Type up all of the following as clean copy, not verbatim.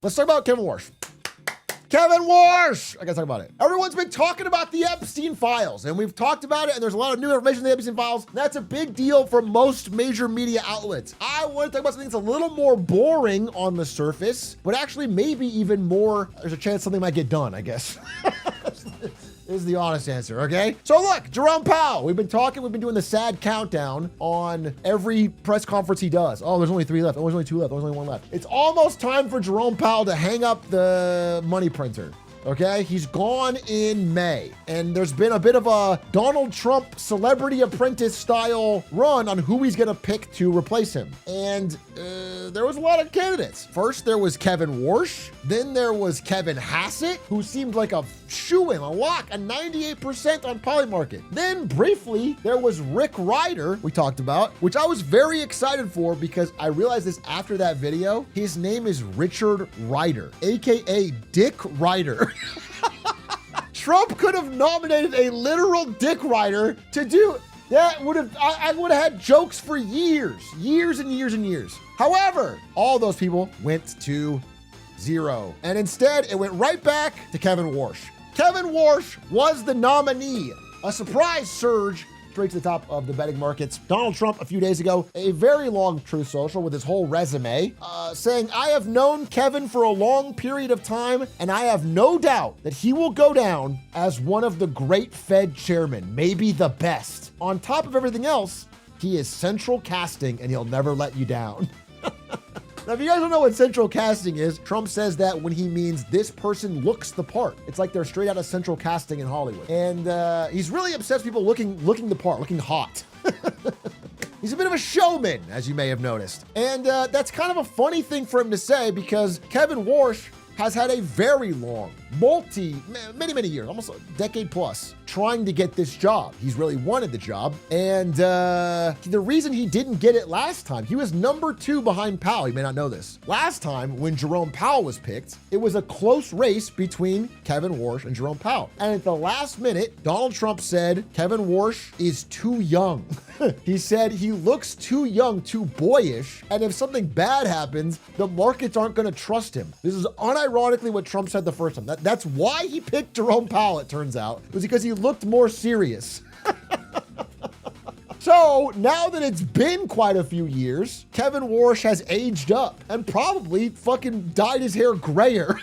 Let's talk about Kevin Warsh. Kevin Warsh! I gotta talk about it. Everyone's been talking about the Epstein files, and we've talked about it, and there's a lot of new information in the Epstein files. That's a big deal for most major media outlets. I want to talk about something that's a little more boring on the surface, but actually maybe even more, there's a chance something might get done, I guess. Is the honest answer, okay? So look, Jerome Powell, we've been doing the sad countdown on every press conference he does. Oh, there's only 3 left. Oh, there's only 2 left. Oh, there's only 1 left. It's almost time for Jerome Powell to hang up the money printer. Okay, he's gone in May, and there's been a bit of a Donald Trump Celebrity Apprentice style run on who he's gonna pick to replace him. And there was a lot of candidates. First, there was Kevin Warsh. Then there was Kevin Hassett, who seemed like a shoo-in, a lock, a 98% on Polymarket. Then briefly, there was Rick Ryder, we talked about, which I was very excited for because I realized this after that video. His name is Richard Ryder, AKA Dick Ryder. Trump could have nominated a literal Dick Ryder to do that. I would have had jokes for years and years. However, all those people went to zero, and instead it went right back to Kevin Warsh. Kevin Warsh was the nominee. A surprise surge straight to the top of the betting markets. Donald Trump a few days ago, a very long Truth Social with his whole resume, saying, "I have known Kevin for a long period of time, and I have no doubt that he will go down as one of the great Fed chairmen, maybe the best. On top of everything else, he is central casting and he'll never let you down." Now, if you guys don't know what central casting is, Trump says that when he means this person looks the part. It's like they're straight out of central casting in Hollywood. And he's really obsessed with people looking the part, looking hot. He's a bit of a showman, as you may have noticed. And that's kind of a funny thing for him to say because Kevin Warsh has had a very long, many years, almost a decade plus, trying to get this job. He's really wanted the job. And the reason he didn't get it last time, he was number 2 behind Powell. You may not know this. Last time when Jerome Powell was picked, it was a close race between Kevin Warsh and Jerome Powell. And at the last minute, Donald Trump said, Kevin Warsh is too young. He said he looks too young, too boyish, and if something bad happens, the markets aren't gonna trust him. This is unironically what Trump said the first time. That's why he picked Jerome Powell, it turns out, was because he looked more serious. So now that it's been quite a few years, Kevin Warsh has aged up and probably fucking dyed his hair grayer.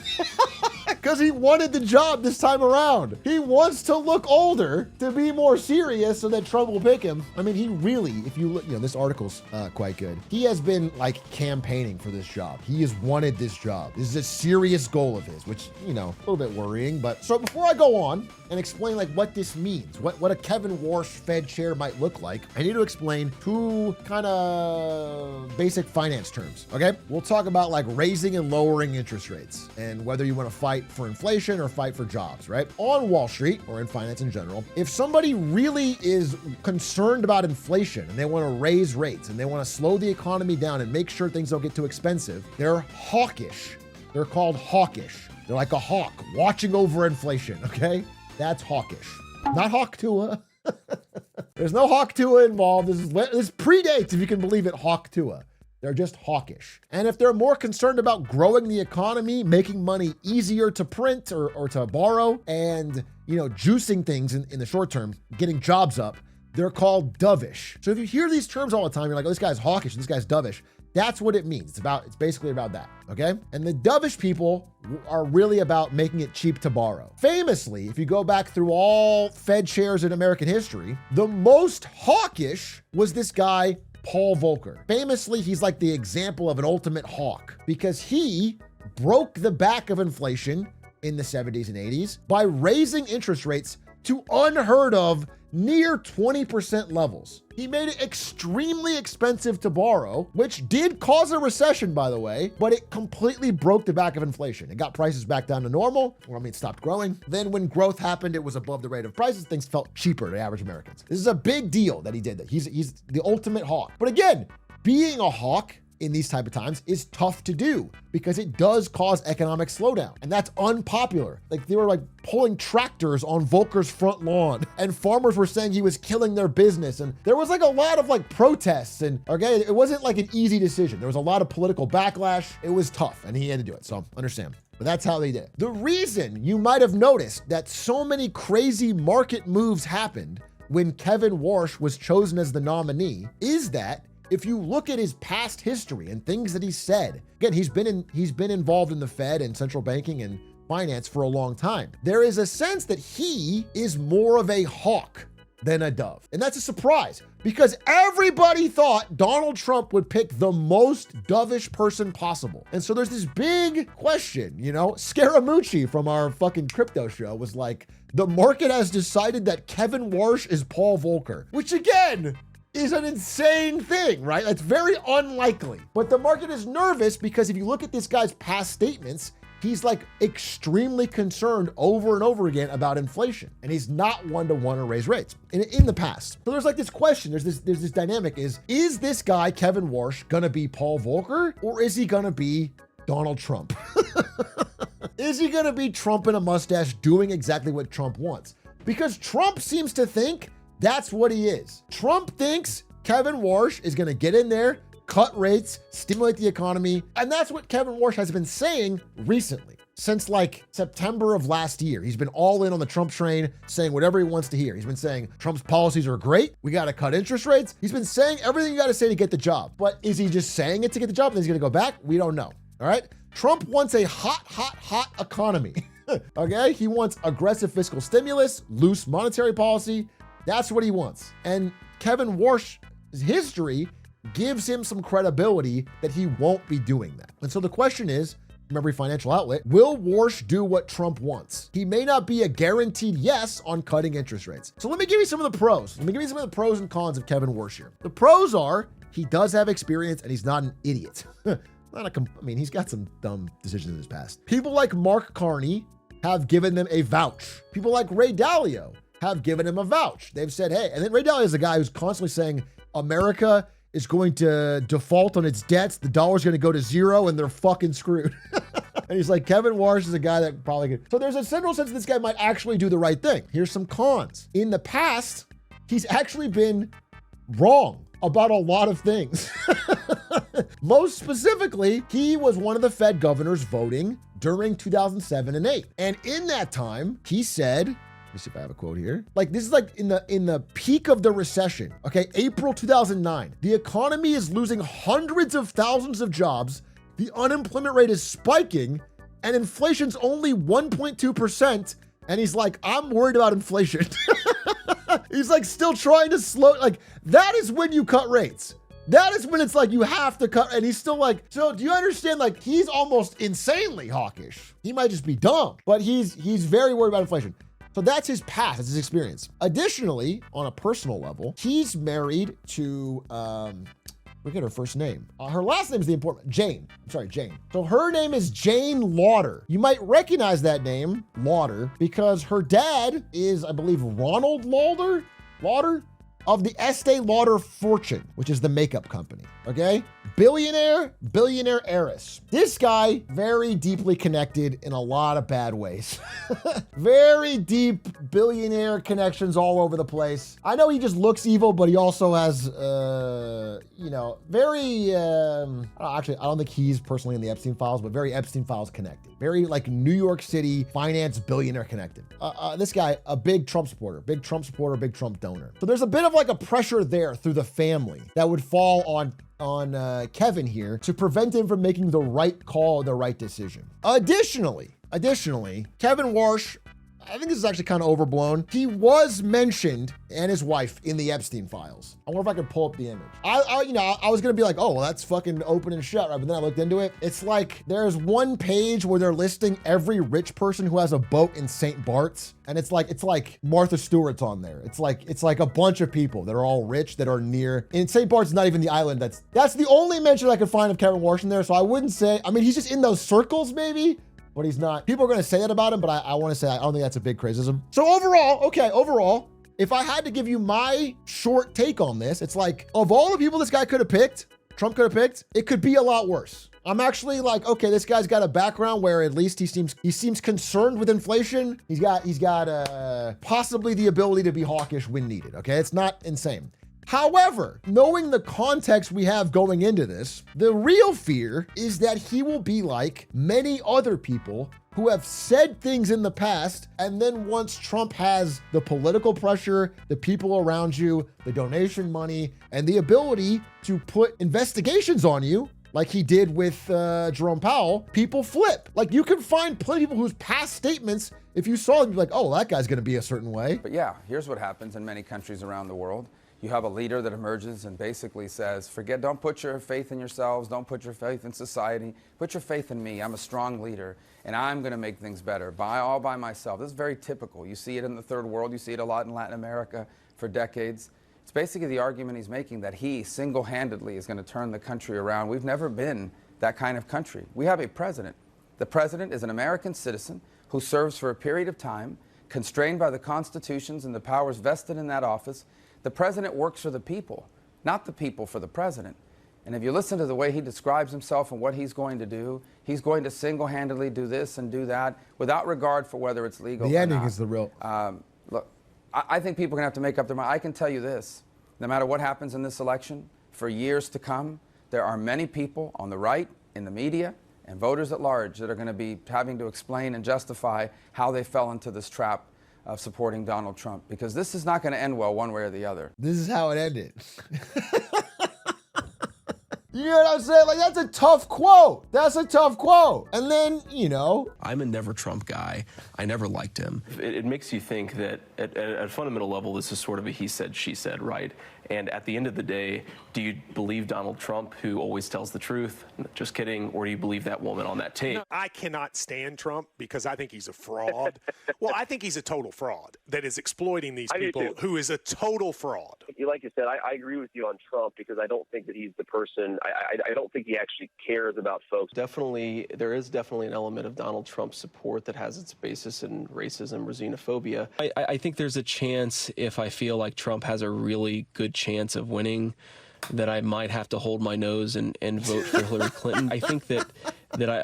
Because he wanted the job this time around. He wants to look older to be more serious so that Trump will pick him. I mean, he really, if you look, this article's quite good. He has been like campaigning for this job. He has wanted this job. This is a serious goal of his, which, a little bit worrying. But so before I go on and explain like what this means, what a Kevin Warsh Fed chair might look like, I need to explain 2 kind of basic finance terms, okay? We'll talk about like raising and lowering interest rates and whether you want to fight for inflation or fight for jobs, right? On Wall Street or in finance in general, if somebody really is concerned about inflation and they want to raise rates and they want to slow the economy down and make sure things don't get too expensive, they're hawkish. They're called hawkish. They're like a hawk watching over inflation, okay? That's hawkish. Not Hawk Tua. There's no Hawk Tua involved. This predates, if you can believe it, Hawk Tua. They're just hawkish. And if they're more concerned about growing the economy, making money easier to print or to borrow, and juicing things in the short term, getting jobs up, they're called dovish. So if you hear these terms all the time, you're like, oh, this guy's hawkish, this guy's dovish. That's what it means. It's basically about that, okay? And the dovish people are really about making it cheap to borrow. Famously, if you go back through all Fed chairs in American history, the most hawkish was this guy, Paul Volcker. Famously, he's like the example of an ultimate hawk because he broke the back of inflation in the 70s and 80s by raising interest rates to unheard of near 20% levels. He made it extremely expensive to borrow, which did cause a recession, by the way, but it completely broke the back of inflation. It got prices back down to normal, it stopped growing. Then when growth happened, it was above the rate of prices. Things felt cheaper to average Americans. This is a big deal that he did that. He's the ultimate hawk. But again, being a hawk in these type of times is tough to do because it does cause economic slowdown. And that's unpopular. Like they were like pulling tractors on Volker's front lawn and farmers were saying he was killing their business. And there was like a lot of like protests and okay, it wasn't like an easy decision. There was a lot of political backlash. It was tough and he had to do it. So understand. But that's how they did it. The reason you might have noticed that so many crazy market moves happened when Kevin Warsh was chosen as the nominee is that if you look at his past history and things that he said, again, he's been involved in the Fed and central banking and finance for a long time. There is a sense that he is more of a hawk than a dove. And that's a surprise because everybody thought Donald Trump would pick the most dovish person possible. And so there's this big question, you know, Scaramucci from our fucking crypto show was like, the market has decided that Kevin Warsh is Paul Volcker, which again, is an insane thing, right? That's very unlikely. But the market is nervous because if you look at this guy's past statements, he's like extremely concerned over and over again about inflation. And he's not one to want to raise rates in the past. So there's like this question, there's this dynamic is this guy, Kevin Warsh, gonna be Paul Volcker or is he gonna be Donald Trump? Is he gonna be Trump in a mustache doing exactly what Trump wants? Because Trump seems to think that's what he is. Trump thinks Kevin Warsh is going to get in there, cut rates, stimulate the economy. And that's what Kevin Warsh has been saying recently. Since like September of last year, he's been all in on the Trump train, saying whatever he wants to hear. He's been saying Trump's policies are great. We got to cut interest rates. He's been saying everything you got to say to get the job. But is he just saying it to get the job and then he's going to go back? We don't know. All right. Trump wants a hot economy. Okay. He wants aggressive fiscal stimulus, loose monetary policy. That's what he wants. And Kevin Warsh's history gives him some credibility that he won't be doing that. And so the question is, from every financial outlet, will Warsh do what Trump wants? He may not be a guaranteed yes on cutting interest rates. So let me give you some of the pros. Let me give you some of the pros and cons of Kevin Warsh here. The pros are he does have experience and he's not an idiot. He's got some dumb decisions in his past. People like Mark Carney have given them a vouch. People like Ray Dalio have given him a vouch. They've said, hey, and then Ray Dalio is the guy who's constantly saying America is going to default on its debts. The dollar's going to go to zero and they're fucking screwed. And he's like, Kevin Warsh is a guy that probably could. So there's a central sense this guy might actually do the right thing. Here's some cons. In the past, he's actually been wrong about a lot of things. Most specifically, he was one of the Fed governors voting during 2007 and 8. And in that time, he said, let me see if I have a quote here. Like this is like in the peak of the recession. Okay, April 2009. The economy is losing hundreds of thousands of jobs. The unemployment rate is spiking and inflation's only 1.2%. And he's like, I'm worried about inflation. He's like still trying to slow, like that is when you cut rates. That is when it's like you have to cut, and he's still like, so do you understand? Like he's almost insanely hawkish. He might just be dumb, but he's very worried about inflation. So that's his past, that's his experience. Additionally, on a personal level, he's married to, look at her first name. Her last name is the important, Jane. I'm sorry, Jane. So her name is Jane Lauder. You might recognize that name, Lauder, because her dad is, I believe, Ronald Lauder of the Estee Lauder Fortune, which is the makeup company, okay? Billionaire heiress. This guy, very deeply connected in a lot of bad ways. Very deep billionaire connections all over the place. I know he just looks evil, but he also has, very, actually, I don't think he's personally in the Epstein files, but very Epstein files connected. Very like New York City finance billionaire connected. This guy, a big Trump supporter, big Trump donor. So there's a bit of like a pressure there through the family that would fall on Kevin here to prevent him from making the right call, the right decision. Additionally, Kevin Warsh, I think this is actually kind of overblown. He was mentioned and his wife in the Epstein files. I wonder if I could pull up the image. I was gonna be like, oh, well, that's fucking open and shut, right? But then I looked into it. It's like there's one page where they're listing every rich person who has a boat in St. Bart's, and it's like Martha Stewart's on there. It's like a bunch of people that are all rich that are near. And St. Bart's not even the island. That's the only mention I could find of Kevin Warsh in there. So I wouldn't say. I mean, he's just in those circles maybe. But he's not. People are going to say that about him, but I want to say I don't think that's a big criticism. So overall, if I had to give you my short take on this, it's like, of all the people this guy could have picked, Trump could have picked, it could be a lot worse. I'm actually like, okay, this guy's got a background where at least he seems concerned with inflation. He's got possibly the ability to be hawkish when needed. Okay, it's not insane. However, knowing the context we have going into this, the real fear is that he will be like many other people who have said things in the past, and then once Trump has the political pressure, the people around you, the donation money, and the ability to put investigations on you, like he did with Jerome Powell, people flip. Like you can find plenty of people whose past statements, if you saw them, you'd be like, oh, that guy's gonna be a certain way. But yeah, here's what happens in many countries around the world. You have a leader that emerges and basically says, don't put your faith in yourselves, don't put your faith in society, put your faith in me. I'm a strong leader, and I'm gonna make things better all by myself. This is very typical. You see it in the third world, you see it a lot in Latin America for decades. It's basically the argument he's making that he single-handedly is gonna turn the country around. We've never been that kind of country. We have a president. The president is an American citizen who serves for a period of time, constrained by the constitutions and the powers vested in that office. The president works for the people, not the people for the president. And if you listen to the way he describes himself and what he's going to do, he's going to single-handedly do this and do that without regard for whether it's legal or not. The ending is the real. Look, I think people are going to have to make up their mind. I can tell you this, no matter what happens in this election, for years to come, there are many people on the right, in the media, and voters at large that are going to be having to explain and justify how they fell into this trap of supporting Donald Trump, because this is not going to end well one way or the other. This is how it ended. You know what I'm saying? Like, that's a tough quote. That's a tough quote. And then, you know. I'm a never Trump guy. I never liked him. It makes you think that at a fundamental level, this is sort of a he said, she said, right? And at the end of the day, do you believe Donald Trump, who always tells the truth? Just kidding. Or do you believe that woman on that tape? I cannot stand Trump because I think he's a fraud. Well, I think he's a total fraud that is exploiting these people, who is a total fraud. Like you said, I agree with you on Trump because I don't think that he's the person. I don't think he actually cares about folks. Definitely, there is definitely an element of Donald Trump's support that has its basis in racism or xenophobia. I think there's a chance, if I feel like Trump has a really good chance of winning, that I might have to hold my nose and vote for Hillary Clinton. I think that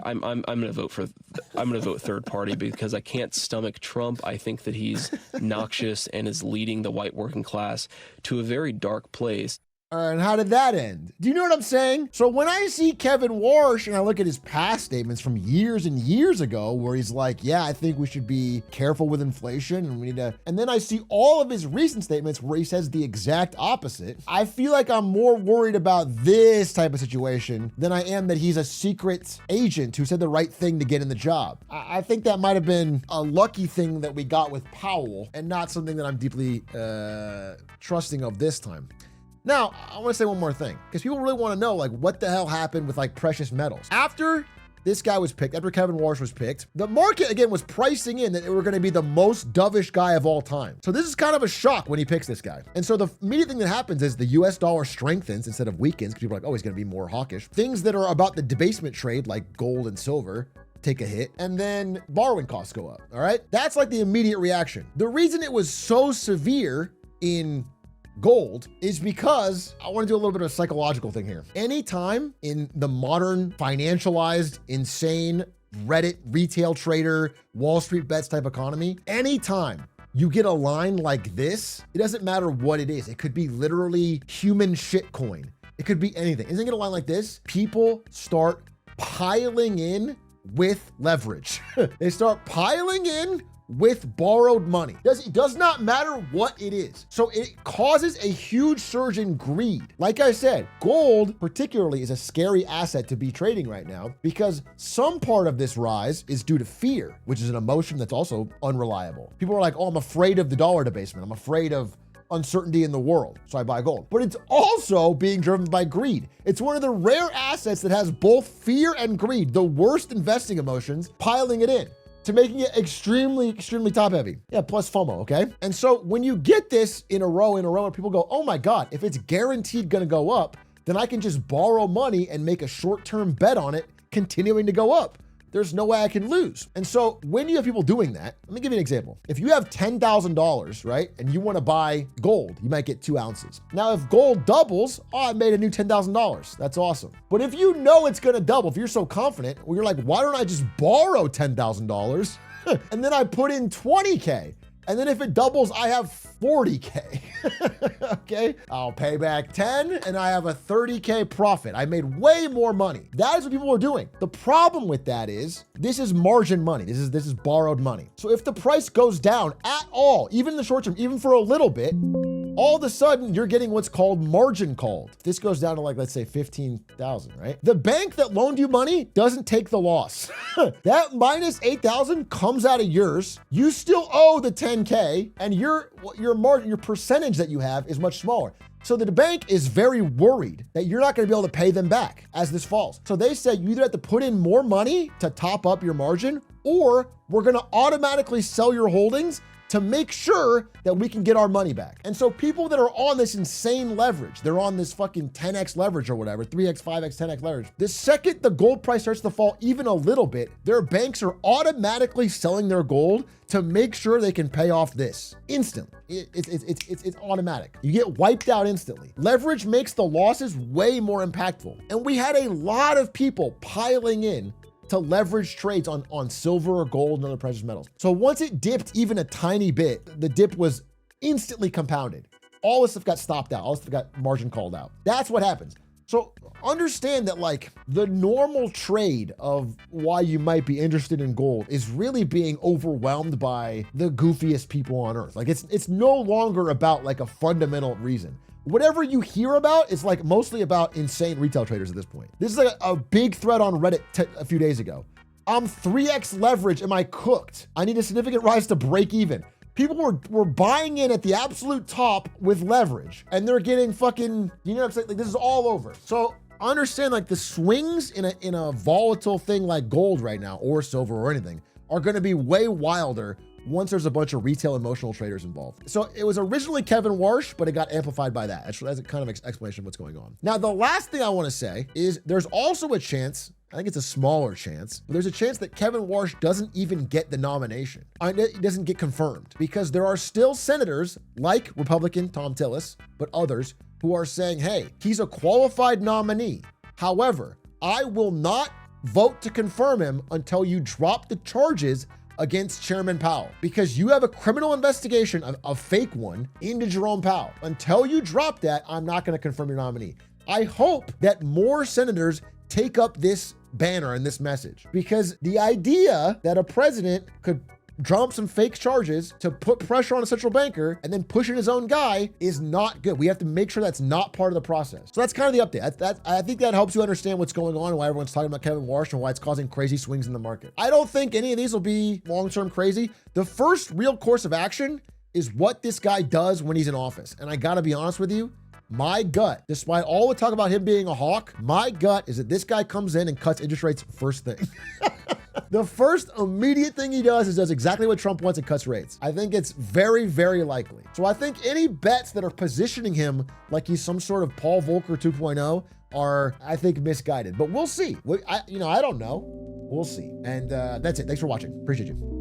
I'm going to vote third party because I can't stomach Trump. I think that he's noxious and is leading the white working class to a very dark place. And how did that end? Do you know what I'm saying? So when I see Kevin Warsh and I look at his past statements from years and years ago, where he's like, yeah, I think we should be careful with inflation and we need to, and then I see all of his recent statements where he says the exact opposite, I feel like I'm more worried about this type of situation than I am that he's a secret agent who said the right thing to get in the job. I think that might have been a lucky thing that we got with Powell and not something that I'm deeply trusting of this time. Now, I want to say one more thing, because people really want to know, like, what the hell happened with, like, precious metals. After this guy was picked, after Kevin Warsh was picked, the market, again, was pricing in that they were going to be the most dovish guy of all time. So this is kind of a shock when he picks this guy. And so the immediate thing that happens is the US dollar strengthens instead of weakens, because people are like, oh, he's going to be more hawkish. Things that are about the debasement trade, like gold and silver, take a hit, and then borrowing costs go up, all right? That's like the immediate reaction. The reason it was so severe in gold is because I want to do a little bit of a psychological thing here. Anytime in the modern financialized, insane Reddit retail trader, Wall Street bets type economy, anytime you get a line like this, it doesn't matter what it is. It could be literally human shit coin. It could be anything. Isn't it a line like this? People start piling in with leverage. They start piling in with borrowed money. It does not matter what it is. So it causes a huge surge in greed. Like I said, gold particularly is a scary asset to be trading right now because some part of this rise is due to fear, which is an emotion that's also unreliable. People are like, oh, I'm afraid of the dollar debasement. I'm afraid of uncertainty in the world, so I buy gold. But it's also being driven by greed. It's one of the rare assets that has both fear and greed, the worst investing emotions, piling it in to making it extremely, extremely top heavy. Yeah, plus FOMO, okay? And so when you get this in a row, and people go, oh my God, if it's guaranteed gonna go up, then I can just borrow money and make a short-term bet on it continuing to go up. there's no way I can lose. And so when you have people doing that, let me give you an example. If you have $10,000, right, and you want to buy gold, you might get 2 ounces. Now, if gold doubles, oh, I made a new $10,000. That's awesome. But if you know it's going to double, if you're so confident, well, you're like, why don't I just borrow $10,000 and then I put in 20K? And then if it doubles, I have 40K. Okay, I'll pay back 10 and I have a 30K profit. I made way more money. That is what people are doing. The problem with that is this is margin money. This is borrowed money. So if the price goes down at all, even in the short term, even for a little bit, all of a sudden you're getting what's called margin called. This goes down to like, let's say 15,000, right? The bank that loaned you money doesn't take the loss. That minus 8,000 comes out of yours. You still owe the 10K and your margin, your percentage that you have is much smaller. So the bank is very worried that you're not going to be able to pay them back as this falls. So they say you either have to put in more money to top up your margin, or we're going to automatically sell your holdings to make sure that we can get our money back. And so people that are on this insane leverage, they're on this fucking 10x leverage or whatever, 3x, 5x, 10x leverage. The second the gold price starts to fall even a little bit, their banks are automatically selling their gold to make sure they can pay off this instantly. It's automatic. You get wiped out instantly. Leverage makes the losses way more impactful. And we had a lot of people piling in to leverage trades on silver or gold and other precious metals. So once it dipped even a tiny bit, the dip was instantly compounded. All this stuff got stopped out. All this stuff got margin called out. That's what happens. So understand that like the normal trade of why you might be interested in gold is really being overwhelmed by the goofiest people on earth. Like it's no longer about like a fundamental reason. Whatever you hear about is like mostly about insane retail traders at this point. This is like a big thread on Reddit a few days ago. I'm 3x leverage. Am I cooked? I need a significant rise to break even. People were buying in at the absolute top with leverage and they're getting fucking, you know what I'm saying? Like this is all over. So understand like the swings in a volatile thing like gold right now or silver or anything are going to be way wilder once there's a bunch of retail emotional traders involved. So it was originally Kevin Warsh, but it got amplified by that. That's a kind of explanation of what's going on. Now, the last thing I want to say is there's also a chance, I think it's a smaller chance, but there's a chance that Kevin Warsh doesn't even get the nomination. It doesn't get confirmed because there are still senators like Republican Tom Tillis, but others who are saying, hey, he's a qualified nominee. However, I will not vote to confirm him until you drop the charges against Chairman Powell, because you have a criminal investigation, a fake one, into Jerome Powell. Until you drop that, I'm not going to confirm your nominee. I hope that more senators take up this banner and this message, because the idea that a president could drum up some fake charges to put pressure on a central banker and then push in his own guy is not good. We have to make sure that's not part of the process. So that's kind of the update. I think that helps you understand what's going on and why everyone's talking about Kevin Warsh and why it's causing crazy swings in the market. I don't think any of these will be long-term crazy. The first real course of action is what this guy does when he's in office. And I gotta be honest with you, my gut, despite all the talk about him being a hawk, my gut is that this guy comes in and cuts interest rates first thing. The first immediate thing he does is does exactly what Trump wants and cuts rates. I think it's very, very likely. So I think any bets that are positioning him like he's some sort of Paul Volcker 2.0 are, I think, misguided. But we'll see. I don't know. We'll see. And that's it. Thanks for watching. Appreciate you.